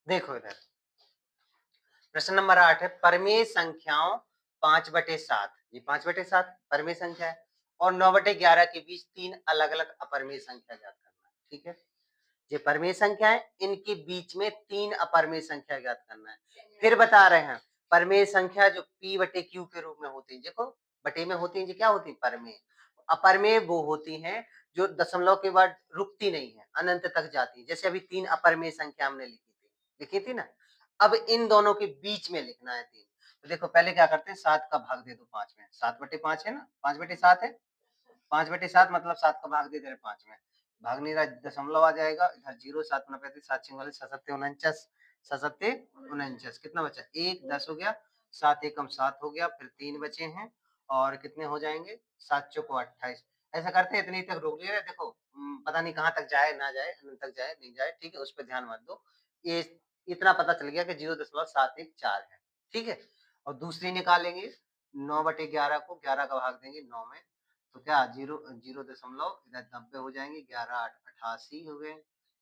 देखो इधर प्रश्न नंबर 8 है परमेय संख्याओं 5/7 ये 5/7 परमेय संख्या है और 9/11 के बीच तीन अलग अलग अपरमेय संख्या ज्ञात करना है। ठीक है, ये परमेय संख्या है, इनके बीच में तीन अपरमेय संख्या ज्ञात करना है। फिर बता रहे हैं परमेय संख्या जो p/q के रूप में होती है, देखो बटे में होती है, ये क्या होती है परमेय। अपरमेय वो होती हैं जो दशमलव के बाद रुकती नहीं है, अनंत तक जाती है। जैसे अभी तीन अपरमेय संख्या हमने लिखी थी ना। अब इन दोनों के बीच में लिखना है तीन। तो देखो पहले क्या करते हैं, 7 का भाग दे दो 5 में, 7/5 है ना, 5/7 है, 5/7 मतलब 7 का भाग दे दे रहे 5 में, भाग नहीं रहा, दशमलव आ जाएगा इधर 0, 7 9 35, 7 6 49, 7 7 49, 7 7 49, कितना बचा 1 10 हो गया, 7 एकम 7 हो गया, फिर 3 बचे हैं और कितने हो जाएंगे 7 चौको 28। ऐसा करते हैं इतनी तक रोक लिया, देखो पता नहीं कहाँ तक जाए ना जाए, अनंत तक जाए नहीं जाए, ठीक है उस पर ध्यान मत दो। ये इतना पता चल गया कि 0.714 है, ठीक है। और दूसरी निकालेंगे 9/11 को 11 का भाग देंगे 9 में, तो क्या 0.0 इधर 90 हो जाएंगे, 11 8 88 हो गए,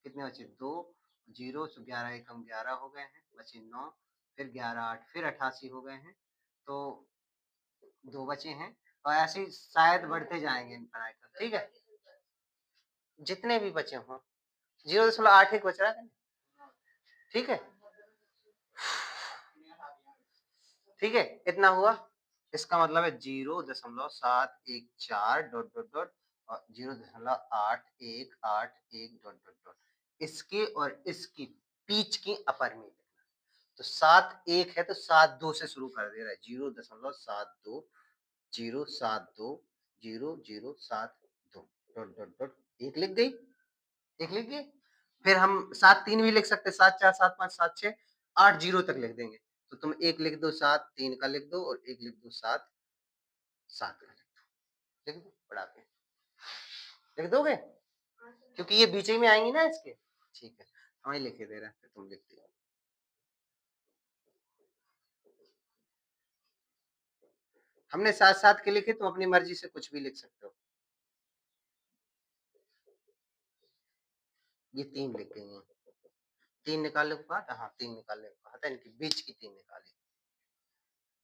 कितने बचे 2 0, 11 एकम 11 हो गए हैं, बचे 9, फिर 11 8 फिर 88 हो गए हैं, तो 2 बचे हैं। और ऐसे ही शायद बढ़ते जाएंगे इन पढ़ाई का, ठीक है, जितने भी बचे हों 0.81 बच रहा है, ठीक है, ठीक है इतना हुआ। इसका मतलब है 0.714 डॉट डॉट डॉट और 0.8181 डॉट डॉट डॉट, इसके और इसकी बीच की अपर में लिखना। तो 7 1 है तो 7 2 से शुरू कर दे रहा है, 0.72 072 0072 डॉट डॉट डॉट, एक लिख गई, एक लिख गई। फिर हम 7 3 भी लिख सकते, 7 4 7 5 7 6 8 0 तक लिख देंगे। तो तुम एक लिख दो 7 3 का लिख दो और एक लिख दो 7 7 का लिख दो बढ़ा के, लिख दोगे क्योंकि ये बीच में आएंगी ना इसके, ठीक है हमें लिखे दे रहे हैं, तुम लिख दो। हमने 7 7 के लिखे, तुम अपनी मर्जी से कुछ भी लिख सकते हो। ये 3 लिख गई हैं, 3 निकालने को कहा था, हाँ 3 निकालने को कहा था, इनके बीच की 3 निकाली।